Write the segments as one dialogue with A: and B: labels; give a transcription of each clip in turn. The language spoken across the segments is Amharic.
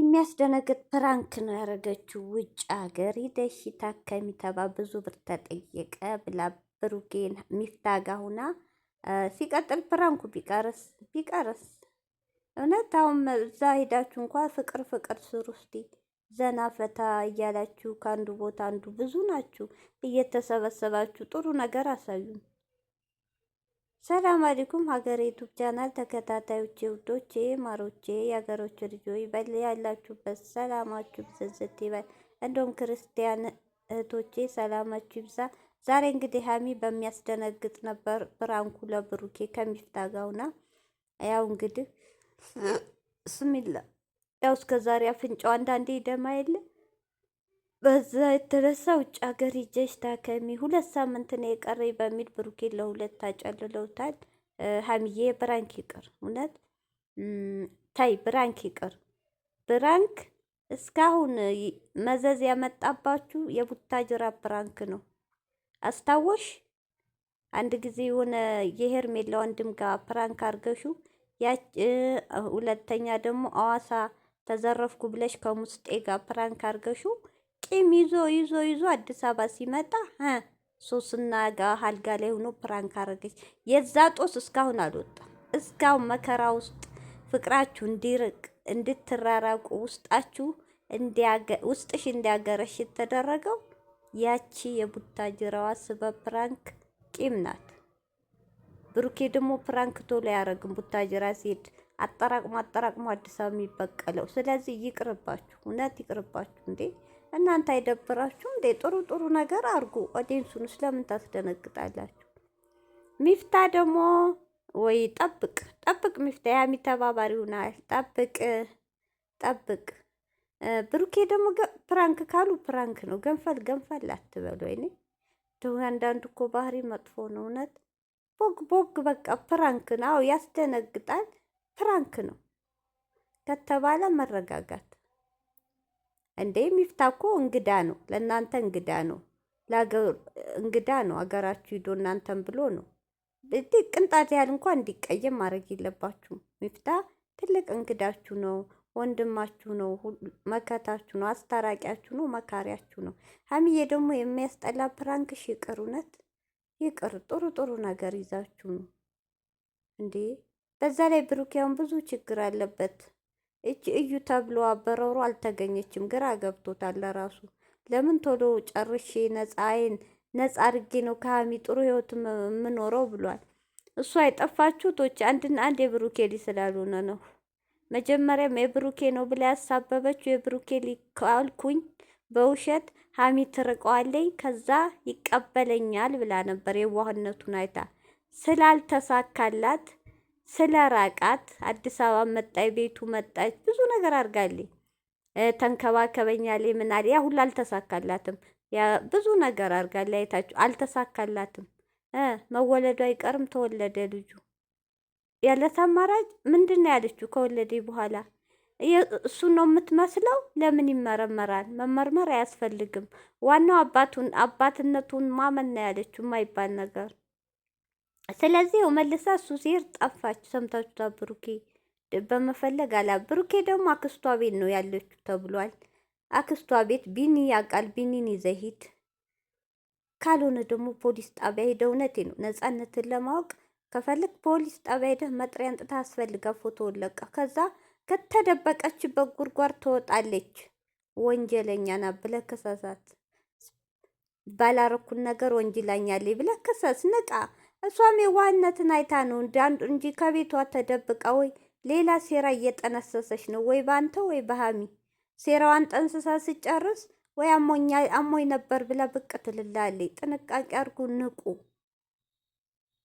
A: የሚያስደነግጥ ፕራንክ ነው ያደረገችው። ውጭ ሀገር ሂደሽ ታከሚ ተባ ብዙ ብር ተጠየቀ ብላ ብሩኬን ሚፍታጋ ሁና ሲቀጥል ፕራንኩ ቢቀርስ እውነት አሁን እዛ ሄዳችሁ እንኳ ፍቅር ፍቅር ስሩ እስቲ ዘና ፈታ እያላችሁ ከአንዱ ቦታ አንዱ ብዙ ናችሁ እየተሰበሰባችሁ ጥሩ ነገር አሳዩን። ሰላም አለይኩም ሀገሬ ዩቱብ ቻናል ተከታታዮቼ ውዶቼ ማሮቼ የሀገሮች ልጆች በል ያላችሁበት ሰላማችሁ ብዝዝት ይበል። እንደውም ክርስቲያን እህቶቼ ሰላማችሁ ይብዛ። ዛሬ እንግዲህ ሀሚ በሚያስደነግጥ ነበር ፕራንኩ ለብሩኬ ከሚፍታጋውና ያው እንግዲህ ስሚላ ያው እስከ ዛሬ አፍንጫው አንዳንዴ ደማ የለ በዛ የተነሳ ውጭ ሀገር ሂጀሽ ታከሚ 2 ሳምንት ነው የቀረኝ በሚል ብሩኬን ለሁለት አጨልለውታል። ሀሚዬ ብራንክ ይቅር፣ እውነት ታይ ብራንክ ይቅር። ብራንክ እስካሁን መዘዝ ያመጣባችሁ የቡታጅራ ብራንክ ነው። አስታወሽ አንድ ጊዜ የሆነ የሄርሜላ ወንድም ጋር ፕራንክ አርገሹ ሁለተኛ ደግሞ አዋሳ ተዘረፍኩ ብለሽ ከሙስጤ ጋር ፕራንክ አርገሹ ቂም ይዞ አዲስ አበባ ሲመጣ ሶስና ጋር አልጋ ላይ ሆኖ ፕራንክ አረገች። የዛ ጦስ እስካሁን አልወጣም። እስካሁን መከራ ውስጥ ፍቅራችሁ እንዲርቅ እንድትራራቁ ውስጥሽ እንዲያገረሽ የተደረገው ያቺ የቡታጅራዋ ስበብ ፕራንክ ቂም ናት። ብሩኬ ደግሞ ፕራንክ ቶሎ ያረግም ቡታጅራ ሲሄድ አጠራቅሞ አዲስ አበባ የሚበቀለው። ስለዚህ ይቅርባችሁ፣ እውነት ይቅርባችሁ። እንዴ እናንተ አይደብራችሁ እንዴ? ጥሩ ነገር አርጉ። ኦዲየንሱን ስለምን ታስደነግጣላችሁ? ሚፍታ ደግሞ ወይ ጠብቅ ሚፍታ ያሚ ተባባሪው ናል። ጠብቅ ብሩኬ ደግሞ ፕራንክ ካሉ ፕራንክ ነው። ገንፈል አትበሉ። ወይኔ ደው አንዳንዱ እኮ ባህሪ መጥፎ ነው እውነት። ቦግ በቃ ፕራንክ ነው። ያስደነግጣል። ፕራንክ ነው ከተባለ መረጋጋት። እንዴ ሚፍታ እኮ እንግዳ ነው፣ ለእናንተ እንግዳ ነው፣ ለሀገር እንግዳ ነው። ሀገራችሁ ሂዶ እናንተን ብሎ ነው። ቅንጣት ያህል እንኳን እንዲቀየም ማድረግ የለባችሁም። ሚፍታ ትልቅ እንግዳችሁ ነው፣ ወንድማችሁ ነው፣ መከታችሁ ነው፣ አስታራቂያችሁ ነው፣ መካሪያችሁ ነው። ሀሚዬ ደግሞ የሚያስጠላ ፕራንክሽ ይቅር፣ እውነት ይቅር። ጥሩ ነገር ይዛችሁ ነው እንዴ። በዛ ላይ ብሩኪያውን ብዙ ችግር አለበት። እዩ ተብሎ አበረሩ አልተገኘችም። ግራ ገብቶታል ለራሱ። ለምን ቶሎ ጨርሼ ነፃ አድርጌ ነው ከሀሚ ጥሩ ህይወት የምኖረው ብሏል። እሱ አይጠፋችሁ ቶች አንድና አንድ የብሩኬ ሊ ስላልሆነ ነው። መጀመሪያም የብሩኬ ነው ብላ ያሳበበችው የብሩኬ ሊ ካልኩኝ በውሸት ሀሚ ትርቀዋለኝ ከዛ ይቀበለኛል ብላ ነበር። የዋህነቱን አይታ ስላልተሳካላት ስለራቃት አዲስ አበባ መጣይ ቤቱ መጣች ብዙ ነገር አድርጋለች። ተንከባከበኛለች ምናል ያ ሁሉ አልተሳካላትም። ያ ብዙ ነገር አድርጋለች። አይታችሁ አልተሳካላትም። መወለዱ አይቀርም ተወለደ ልጁ። ያለ ተማራጭ ምንድነው ያለችው? ከወለደ በኋላ እሱ ነው የምትመስለው። ለምን ይመረመራል? መመርመር አያስፈልግም። ዋናው አባትነቱን ማመን ነው ያለችው። የማይባል ነገር። ስለዚህ መልሳ እሱ ሲሄድ ጠፋች። ሰምታችሁታ? ብሩኬ በመፈለግ አላ ብሩኬ ደግሞ አክስቷ ቤት ነው ያለችው ተብሏል። አክስቷ ቤት ቢኒ ያውቃል። ቢኒን ይዘህ ሂድ፣ ካልሆነ ደግሞ ፖሊስ ጣቢያ ሄደህ እውነቴ ነው ነፃነትን ለማወቅ ከፈለግ ፖሊስ ጣቢያ ሄደህ መጥሪያ አንጥታ አስፈልጋ ፎቶ ለቃ ከዛ ከተደበቀችበት ጉድጓድ ትወጣለች። ወንጀለኛ ናት ብለህ ከሰሳት። ባላረኩን ነገር ወንጀለኛለች ብለህ ከሰስ። ንቃ። እሷም የዋህነትን አይታ ነው እንጂ ከቤቷ ተደብቃ ወይ ሌላ ሴራ እየጠነሰሰች ነው፣ ወይ ባንተ ወይ በሀሚ። ሴራዋን ጠንስሳ ስጨርስ ወይ አሞኝ ነበር ብላ ብቅ ትልላለች። ጥንቃቄ አድርጉ፣ ንቁ።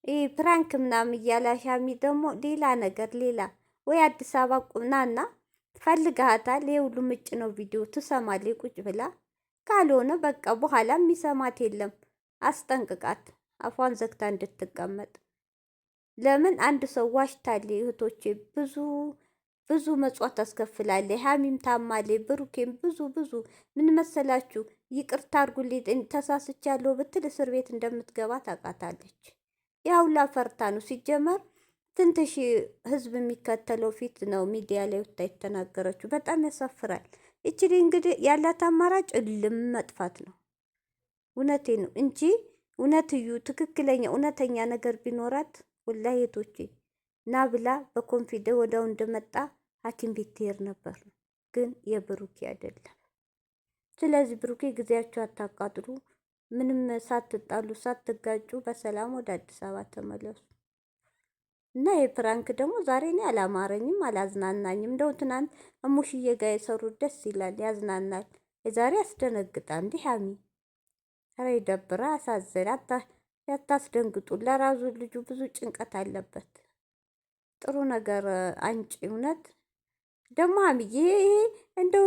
A: ይህ ፕራንክ ምናምን እያላሽ ሀሚ ደግሞ ሌላ ነገር ሌላ ወይ አዲስ አበባ ቁምናና ፈልጋታል። የሁሉ ምጭ ነው ቪዲዮ ትሰማለች ቁጭ ብላ። ካልሆነ በቃ በኋላ የሚሰማት የለም። አስጠንቅቃት፣ አፏን ዘግታ እንድትቀመጥ። ለምን አንድ ሰው ዋሽታለች። እህቶቼ ብዙ መጽዋት ታስከፍላለች። ሀሚም ታማለች፣ ብሩኬም ብዙ ምን መሰላችሁ? ይቅርታ አድርጉልኝ ተሳስቻለሁ ብትል እስር ቤት እንደምትገባ ታውቃታለች። ያውላ ፈርታ ነው ሲጀመር ስንት ሺህ ህዝብ የሚከተለው ፊት ነው ሚዲያ ላይ ወጥታ የተናገረችው። በጣም ያሳፍራል። እችሊ እንግዲህ ያላት አማራጭ እልም መጥፋት ነው። እውነቴ ነው እንጂ እውነትዩ ትክክለኛ እውነተኛ ነገር ቢኖራት ወላሂ እህቶቼ ና ብላ በኮንፊደ ወዳው እንደመጣ ሐኪም ቤት ትሄድ ነበር። ግን የብሩኬ አይደለም። ስለዚህ ብሩኬ ጊዜያቸው አታቃጥሉ። ምንም ሳትጣሉ ሳትጋጩ በሰላም ወደ አዲስ አበባ ተመለሱ። እና የፕራንክ ደግሞ ዛሬ እኔ አላማረኝም፣ አላዝናናኝም። እንደው ትናንት እሙሽዬ ጋር የሰሩት ደስ ይላል፣ ያዝናናል። የዛሬ ያስደነግጣ። እንዲህ ሀሚ ኧረ ይደብራ፣ አሳዘን። ያታስደንግጡ። ለራሱ ልጁ ብዙ ጭንቀት አለበት። ጥሩ ነገር አንጭ። እውነት ደግሞ ሀሚዬ እንደው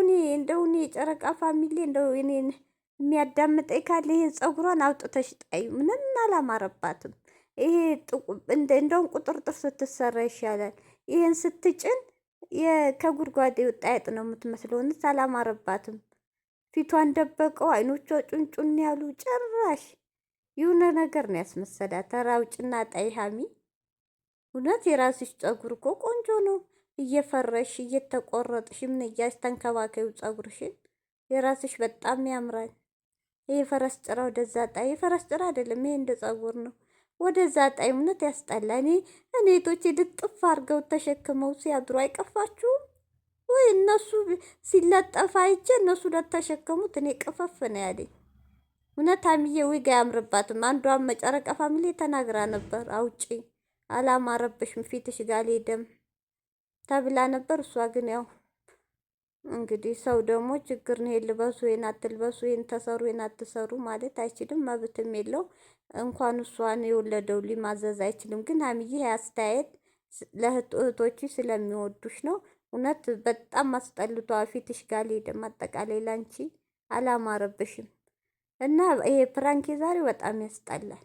A: እኔ የጨረቃ ፋሚሊ እንደው እኔን የሚያዳምጠኝ ካለ ይሄን ፀጉሯን አውጥተሽ ጣይ። ምንም አላማረባትም። ይሄ እንደውም ቁጥርጥር ስትሰራ ይሻላል። ይሄን ስትጭን ከጉድጓድ የወጣ አይጥ ነው የምትመስለው። እውነት አላማረባትም። ፊቷን ደበቀው፣ አይኖቿ ጩንጩን ያሉ ጭራሽ የሆነ ነገር ነው ያስመሰላት። ኧረ አውጭና ጣይ ሀሚ። እውነት የራስሽ ፀጉር እኮ ቆንጆ ነው። እየፈረሽ እየተቆረጥሽ ምን እያልሽ ተንከባከዩ ፀጉርሽን። የራስሽ በጣም ያምራል። ይሄ ፈረስ ጭራ ወደዛ ጣይ። የፈረስ ጭራ አይደለም ይሄ እንደ ፀጉር ነው። ወደዛ ጣይ። እውነት ያስጠላ። እኔ ቶቼ ልጥፍ አድርገው ተሸክመው ሲያድሩ አይቀፋችሁም ወይ? እነሱ ሲለጠፍ አይቼ እነሱ ለተሸከሙት እኔ ቅፈፍ ነው ያለኝ። እውነት ሀሚዬ ዊግ አያምርባትም። አንዷን መጨረቃ ፋሚሊ ተናግራ ነበር። አውጪ አላማረብሽም ፊትሽ ጋር ሄደም ተብላ ነበር። እሷ ግን ያው እንግዲህ ሰው ደግሞ ችግር ነው። ልበሱ ወይን አትልበሱ፣ ወይን ተሰሩ ወይን አትሰሩ ማለት አይችልም፣ መብትም የለው። እንኳን እሷን የወለደው ሊማዘዝ አይችልም። ግን ሀሚዬ አስተያየት ለእህቶች ስለሚወዱሽ ነው። እውነት በጣም አስጠልቷ ፊትሽ ጋር ሄደም አጠቃላይ ላንቺ አላማረብሽም። እና ይሄ ፕራንክ ዛሬ በጣም ያስጠላል።